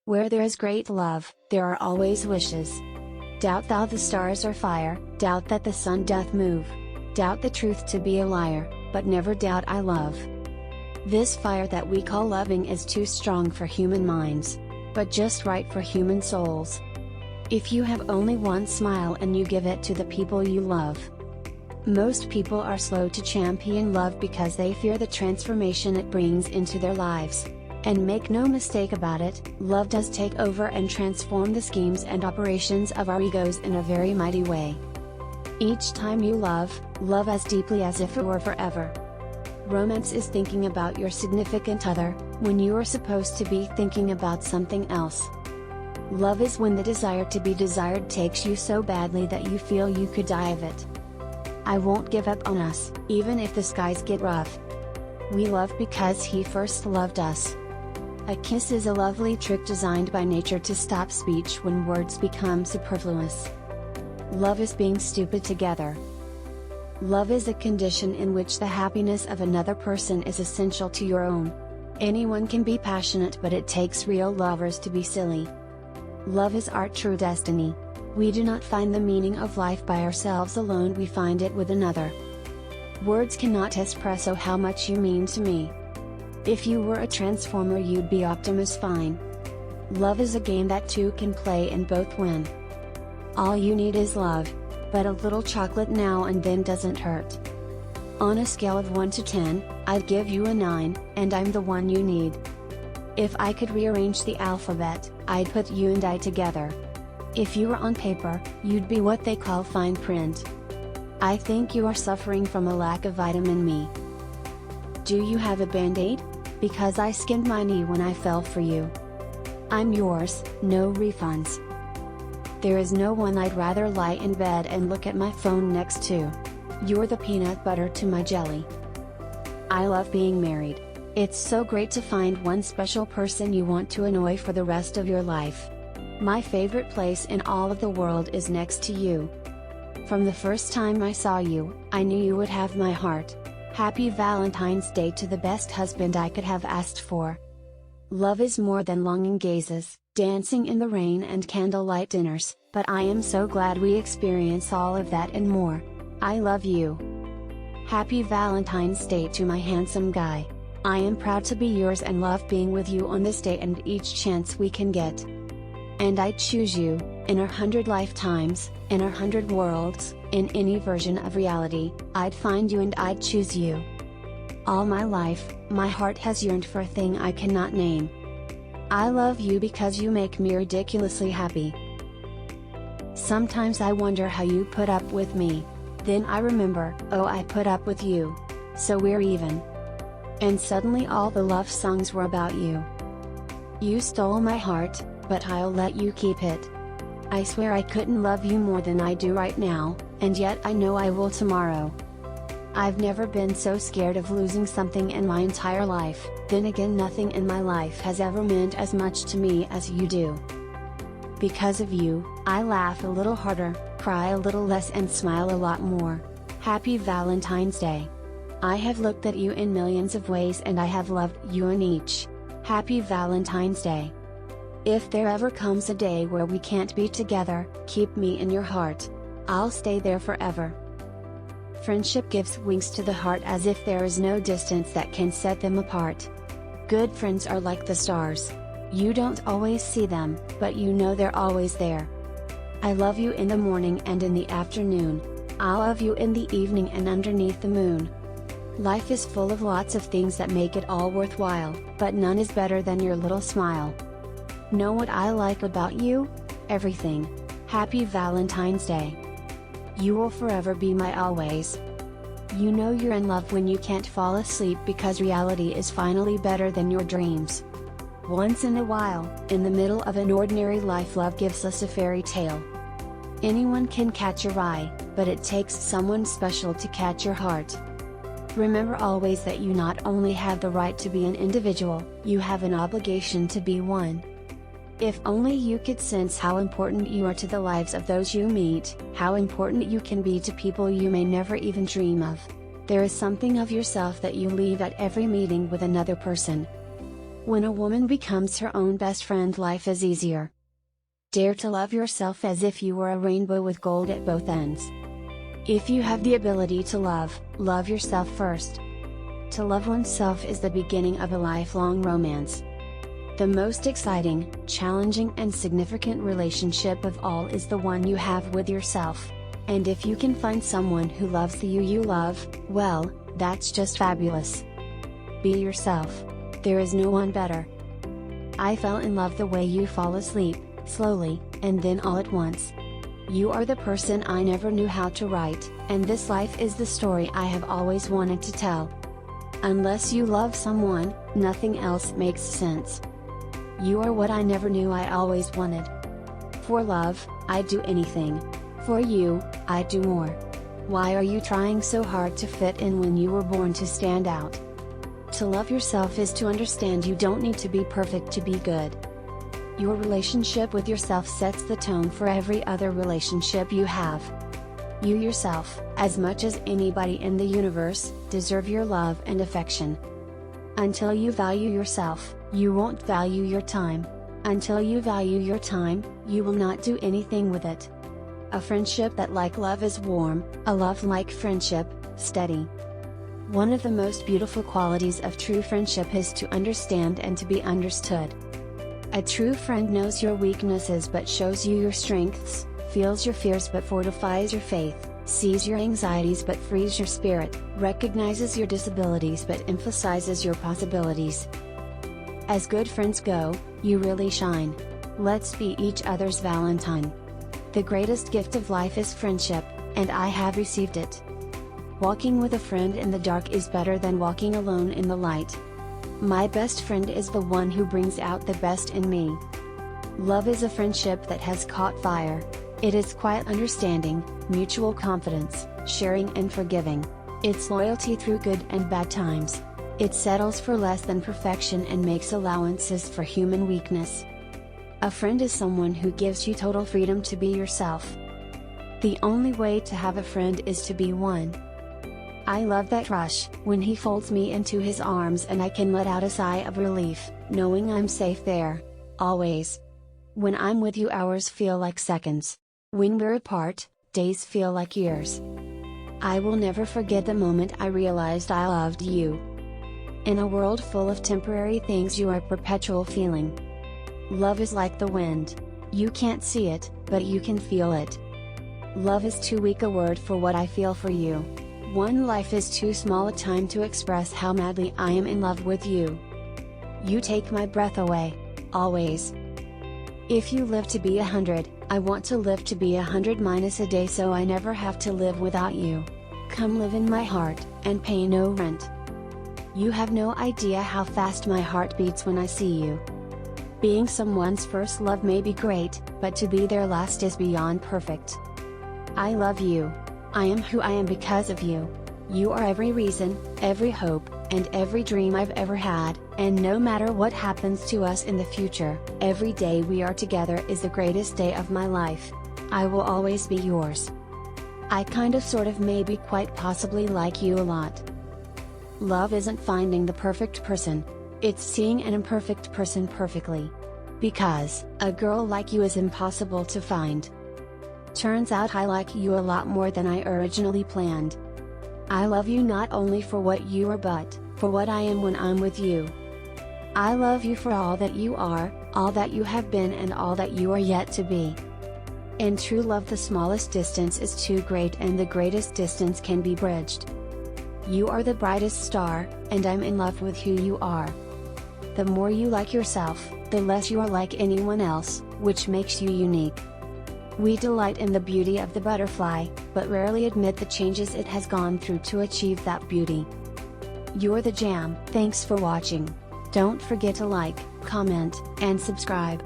Where there is great love, there are always wishes. Doubt thou the stars are fire, doubt that the sun doth move. Doubt the truth to be a liar, but never doubt I love. This fire that we call loving is too strong for human minds, but just right for human souls. If you have only one smile and you give it to the people you love. Most people are slow to champion love because they fear the transformation it brings into their lives. And make no mistake about it, love does take over and transform the schemes and operations of our egos in a very mighty way. Each time you love, love as deeply as if it were forever. Romance is thinking about your significant other, when you are supposed to be thinking about something else. Love is when the desire to be desired takes you so badly that you feel you could die of it. I won't give up on us, even if the skies get rough. We love because he first loved us. A kiss is a lovely trick designed by nature to stop speech when words become superfluous. Love is being stupid together. Love is a condition in which the happiness of another person is essential to your own. Anyone can be passionate, but it takes real lovers to be silly. Love is our true destiny. We do not find the meaning of life by ourselves alone, we find it with another. Words cannot express how much you mean to me. If you were a transformer, you'd be Optimus Fine. Love is a game that two can play and both win. All you need is love, but a little chocolate now and then doesn't hurt. On a scale of 1 to 10, I'd give you a 9, and I'm the one you need. If I could rearrange the alphabet, I'd put you and I together. If you were on paper, you'd be what they call fine print. I think you are suffering from a lack of vitamin E. Do you have a band-aid? Because I skinned my knee when I fell for you. I'm yours, no refunds. There is no one I'd rather lie in bed and look at my phone next to. You're the peanut butter to my jelly. I love being married. It's so great to find one special person you want to annoy for the rest of your life. My favorite place in all of the world is next to you. From the first time I saw you, I knew you would have my heart. Happy Valentine's Day to the best husband I could have asked for. Love is more than longing gazes, dancing in the rain and candlelight dinners, but I am so glad we experience all of that and more. I love you. Happy Valentine's Day to my handsome guy. I am proud to be yours and love being with you on this day and each chance we can get. And I'd choose you, in 100 lifetimes, in 100 worlds, in any version of reality, I'd find you and I'd choose you. All my life, my heart has yearned for a thing I cannot name. I love you because you make me ridiculously happy. Sometimes I wonder how you put up with me. Then I remember, oh, I put up with you. So we're even. And suddenly all the love songs were about you. You stole my heart, but I'll let you keep it. I swear I couldn't love you more than I do right now, and yet I know I will tomorrow. I've never been so scared of losing something in my entire life. Then again, nothing in my life has ever meant as much to me as you do. Because of you, I laugh a little harder, cry a little less and smile a lot more. Happy Valentine's Day. I have looked at you in millions of ways and I have loved you in each. Happy Valentine's Day. If there ever comes a day where we can't be together, keep me in your heart. I'll stay there forever. Friendship gives wings to the heart as if there is no distance that can set them apart. Good friends are like the stars. You don't always see them, but you know they're always there. I love you in the morning and in the afternoon. I'll love you in the evening and underneath the moon. Life is full of lots of things that make it all worthwhile, but none is better than your little smile. Know what I like about you? Everything. Happy Valentine's Day. You will forever be my always. You know you're in love when you can't fall asleep because reality is finally better than your dreams. Once in a while, in the middle of an ordinary life, love gives us a fairy tale. Anyone can catch your eye, but it takes someone special to catch your heart. Remember always that you not only have the right to be an individual, you have an obligation to be one. If only you could sense how important you are to the lives of those you meet, how important you can be to people you may never even dream of. There is something of yourself that you leave at every meeting with another person. When a woman becomes her own best friend, life is easier. Dare to love yourself as if you were a rainbow with gold at both ends. If you have the ability to love, love yourself first. To love oneself is the beginning of a lifelong romance. The most exciting, challenging and significant relationship of all is the one you have with yourself. And if you can find someone who loves the you love, well, that's just fabulous. Be yourself. There is no one better. I fell in love the way you fall asleep, slowly, and then all at once. You are the person I never knew how to write, and this life is the story I have always wanted to tell. Unless you love someone, nothing else makes sense. You are what I never knew I always wanted. For love, I'd do anything. For you, I'd do more. Why are you trying so hard to fit in when you were born to stand out? To love yourself is to understand you don't need to be perfect to be good. Your relationship with yourself sets the tone for every other relationship you have. You yourself, as much as anybody in the universe, deserve your love and affection. Until you value yourself, you won't value your time. Until you value your time, you will not do anything with it. A friendship that like love is warm, a love like friendship, steady. One of the most beautiful qualities of true friendship is to understand and to be understood. A true friend knows your weaknesses but shows you your strengths, feels your fears but fortifies your faith, sees your anxieties but frees your spirit, recognizes your disabilities but emphasizes your possibilities. As good friends go, you really shine. Let's be each other's Valentine. The greatest gift of life is friendship, and I have received it. Walking with a friend in the dark is better than walking alone in the light. My best friend is the one who brings out the best in me. Love is a friendship that has caught fire. It is quiet understanding, mutual confidence, sharing and forgiving. It's loyalty through good and bad times. It settles for less than perfection and makes allowances for human weakness. A friend is someone who gives you total freedom to be yourself. The only way to have a friend is to be one. I love that rush, when he folds me into his arms and I can let out a sigh of relief, knowing I'm safe there. Always. When I'm with you, hours feel like seconds. When we're apart, days feel like years. I will never forget the moment I realized I loved you. In a world full of temporary things, you are a perpetual feeling. Love is like the wind. You can't see it, but you can feel it. Love is too weak a word for what I feel for you. One life is too small a time to express how madly I am in love with you. You take my breath away, always. If you live to be 100, I want to live to be 100 minus a day so I never have to live without you. Come live in my heart, and pay no rent. You have no idea how fast my heart beats when I see you. Being someone's first love may be great, but to be their last is beyond perfect. I love you. I am who I am because of you. You are every reason, every hope, and every dream I've ever had, and no matter what happens to us in the future, every day we are together is the greatest day of my life. I will always be yours. I kind of sort of maybe quite possibly like you a lot. Love isn't finding the perfect person. It's seeing an imperfect person perfectly. Because, a girl like you is impossible to find. Turns out I like you a lot more than I originally planned. I love you not only for what you are but, for what I am when I'm with you. I love you for all that you are, all that you have been and all that you are yet to be. In true love, the smallest distance is too great and the greatest distance can be bridged. You are the brightest star, and I'm in love with who you are. The more you like yourself, the less you are like anyone else, which makes you unique. We delight in the beauty of the butterfly, but rarely admit the changes it has gone through to achieve that beauty. You're the jam. Thanks for watching. Don't forget to like, comment, and subscribe.